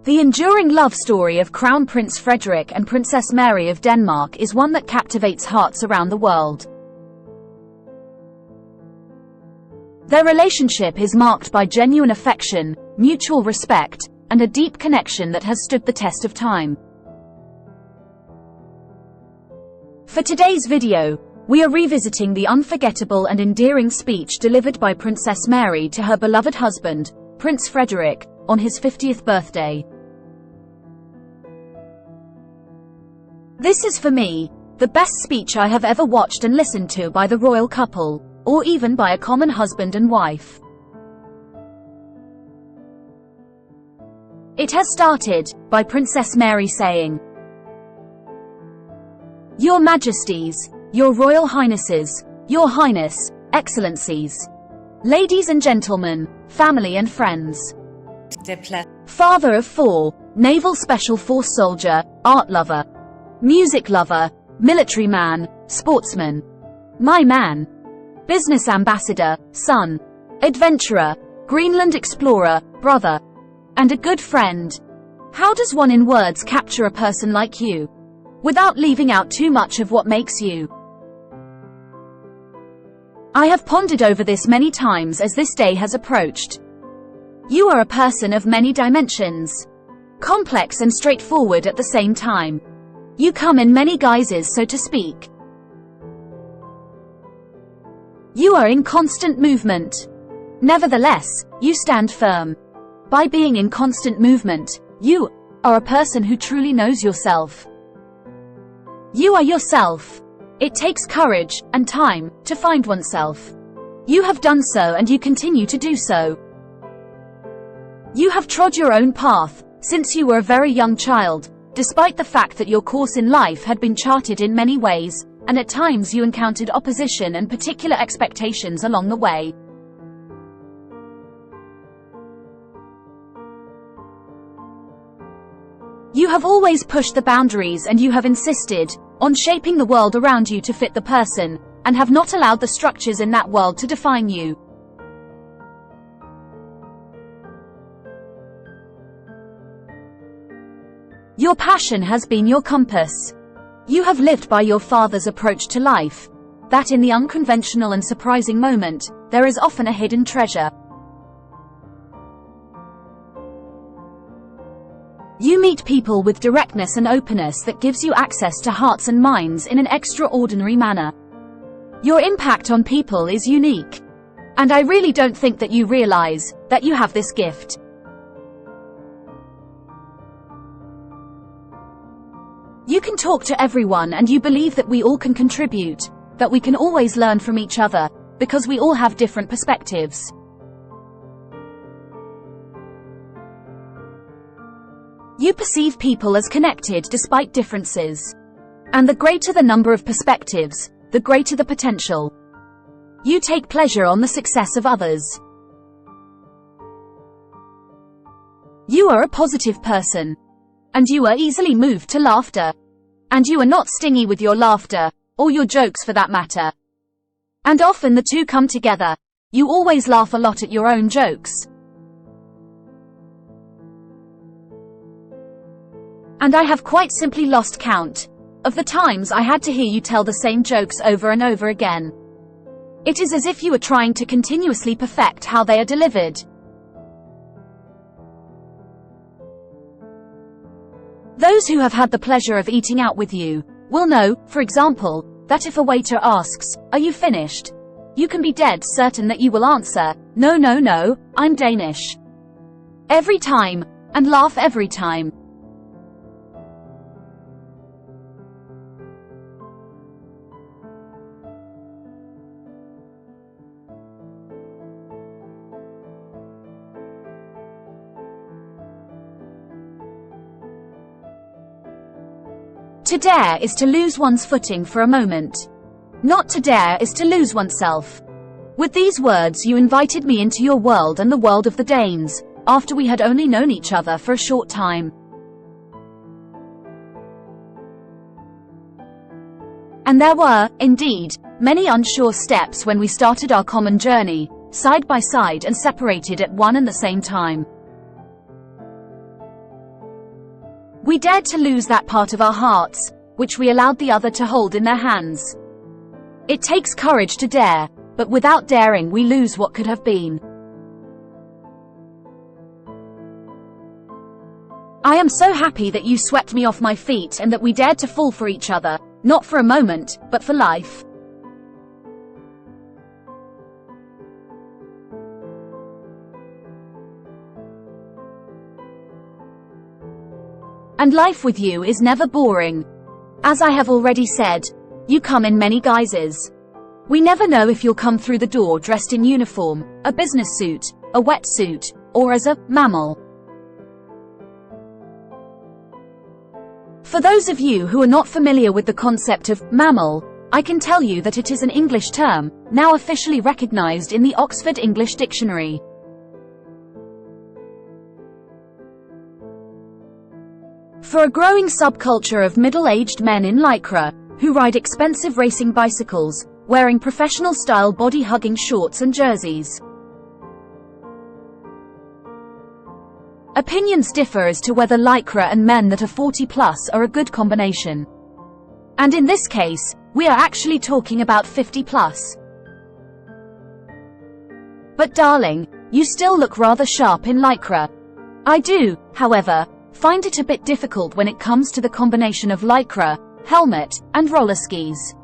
The enduring love story of Crown Prince Frederik and Princess Mary of Denmark is one that captivates hearts around the world. Their relationship is marked by genuine affection, mutual respect, and a deep connection that has stood the test of time. For today's video, we are revisiting the unforgettable and endearing speech delivered by Princess Mary to her beloved husband, Prince Frederik, on his 50th birthday. This is, for me, the best speech I have ever watched and listened to by the royal couple, or even by a common husband and wife. It has started by Princess Mary saying, "Your Majesties, Your Royal Highnesses, Your Highness, Excellencies, ladies and gentlemen, family and friends. Father of 4, Naval Special Force soldier, art lover, music lover, military man, sportsman, my man, business ambassador, son, adventurer, Greenland explorer, brother, and a good friend. How does one in words capture a person like you, without leaving out too much of what makes you?" I have pondered over this many times as this day has approached. You are a person of many dimensions, complex and straightforward at the same time. You come in many guises, so to speak. You are in constant movement. Nevertheless, you stand firm. By being in constant movement, you are a person who truly knows yourself. You are yourself. It takes courage and time to find oneself. You have done so and you continue to do so. You have trod your own path since you were a very young child, despite the fact that your course in life had been charted in many ways, and at times you encountered opposition and particular expectations along the way. You have always pushed the boundaries and you have insisted on shaping the world around you to fit the person, and have not allowed the structures in that world to define you. Your passion has been your compass. You have lived by your father's approach to life, that in the unconventional and surprising moment, there is often a hidden treasure. You meet people with directness and openness that gives you access to hearts and minds in an extraordinary manner. Your impact on people is unique. And I really don't think that you realize that you have this gift. You can talk to everyone and you believe that we all can contribute, that we can always learn from each other, because we all have different perspectives. You perceive people as connected despite differences. And the greater the number of perspectives, the greater the potential. You take pleasure on the success of others. You are a positive person. And you are easily moved to laughter. And you are not stingy with your laughter, or your jokes for that matter. And often the two come together. You always laugh a lot at your own jokes. And I have quite simply lost count of the times I had to hear you tell the same jokes over and over again. It is as if you are trying to continuously perfect how they are delivered. Those who have had the pleasure of eating out with you will know, for example, that if a waiter asks, "Are you finished?" you can be dead certain that you will answer, "No, no, no, I'm Danish." Every time, and laugh every time. To dare is to lose one's footing for a moment. Not to dare is to lose oneself. With these words you invited me into your world and the world of the Danes, after we had only known each other for a short time. And there were, indeed, many unsure steps when we started our common journey, side by side and separated at one and the same time. We dared to lose that part of our hearts, which we allowed the other to hold in their hands. It takes courage to dare, but without daring we lose what could have been. I am so happy that you swept me off my feet and that we dared to fall for each other, not for a moment, but for life. And life with you is never boring. As I have already said, you come in many guises. We never know if you'll come through the door dressed in uniform, a business suit, a wetsuit, or as a mammal. For those of you who are not familiar with the concept of mammal, I can tell you that it is an English term, now officially recognized in the Oxford English Dictionary. For a growing subculture of middle-aged men in lycra, who ride expensive racing bicycles, wearing professional-style body-hugging shorts and jerseys. Opinions differ as to whether lycra and men that are 40+ are a good combination. And in this case, we are actually talking about 50+. But darling, you still look rather sharp in lycra. I do, however, find it a bit difficult when it comes to the combination of lycra, helmet, and roller skis.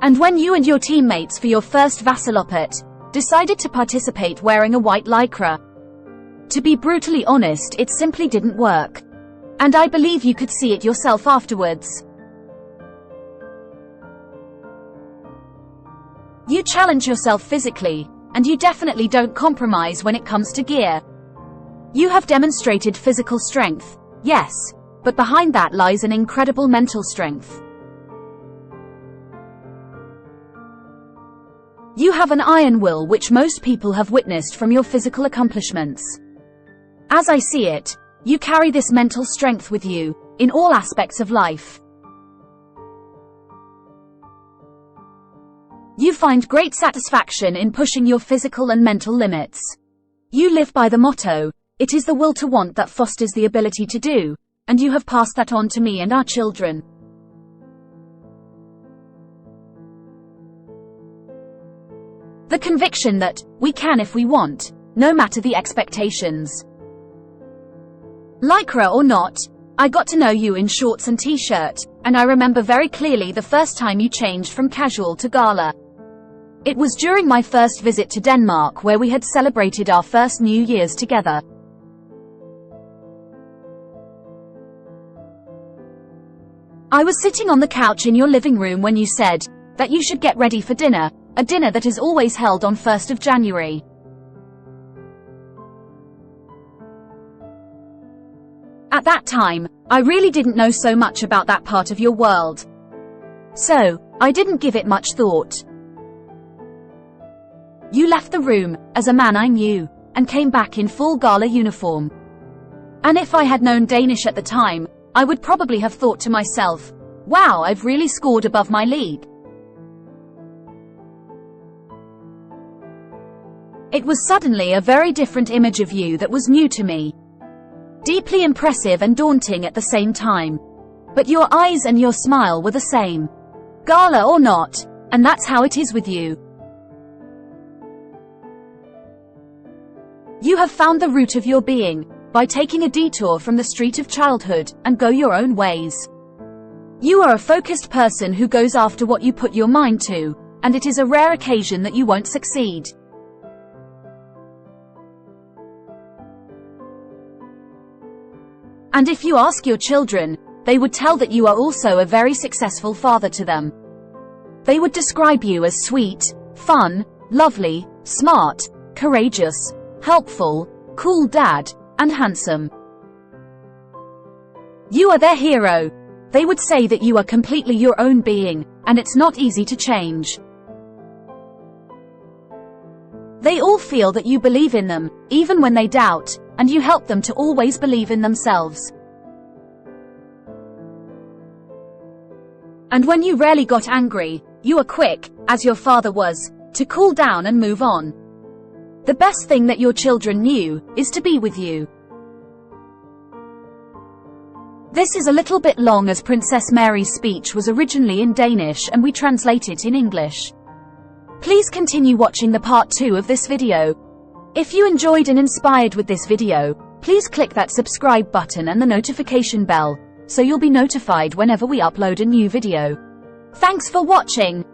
And when you and your teammates for your first Vasaloppet decided to participate wearing a white lycra, to be brutally honest, it simply didn't work. And I believe you could see it yourself afterwards. You challenge yourself physically, and you definitely don't compromise when it comes to gear. You have demonstrated physical strength, yes, but behind that lies an incredible mental strength. You have an iron will which most people have witnessed from your physical accomplishments. As I see it, you carry this mental strength with you, in all aspects of life. You find great satisfaction in pushing your physical and mental limits. You live by the motto, "It is the will to want that fosters the ability to do," and you have passed that on to me and our children. The conviction that we can if we want, no matter the expectations. Lycra or not, I got to know you in shorts and t-shirt, and I remember very clearly the first time you changed from casual to gala. It was during my first visit to Denmark where we had celebrated our first New Year's together. I was sitting on the couch in your living room when you said that you should get ready for dinner, a dinner that is always held on 1st of January. At that time, I really didn't know so much about that part of your world. So, I didn't give it much thought. You left the room, as a man I knew, and came back in full gala uniform. And if I had known Danish at the time, I would probably have thought to myself, wow, I've really scored above my league. It was suddenly a very different image of you that was new to me. Deeply impressive and daunting at the same time. But your eyes and your smile were the same. Gala or not, and that's how it is with you. You have found the root of your being, by taking a detour from the street of childhood, and go your own ways. You are a focused person who goes after what you put your mind to, and it is a rare occasion that you won't succeed. And if you ask your children, they would tell that you are also a very successful father to them. They would describe you as sweet, fun, lovely, smart, courageous, helpful, cool dad, and handsome. You are their hero. They would say that you are completely your own being, and it's not easy to change. They all feel that you believe in them, even when they doubt, and you help them to always believe in themselves. And when you rarely got angry, you are quick, as your father was, to cool down and move on. The best thing that your children knew is to be with you. This is a little bit long as Princess Mary's speech was originally in Danish and we translate it in English. Please continue watching the part 2 of this video. If you enjoyed and inspired with this video, please click that subscribe button and the notification bell, so you'll be notified whenever we upload a new video. Thanks for watching.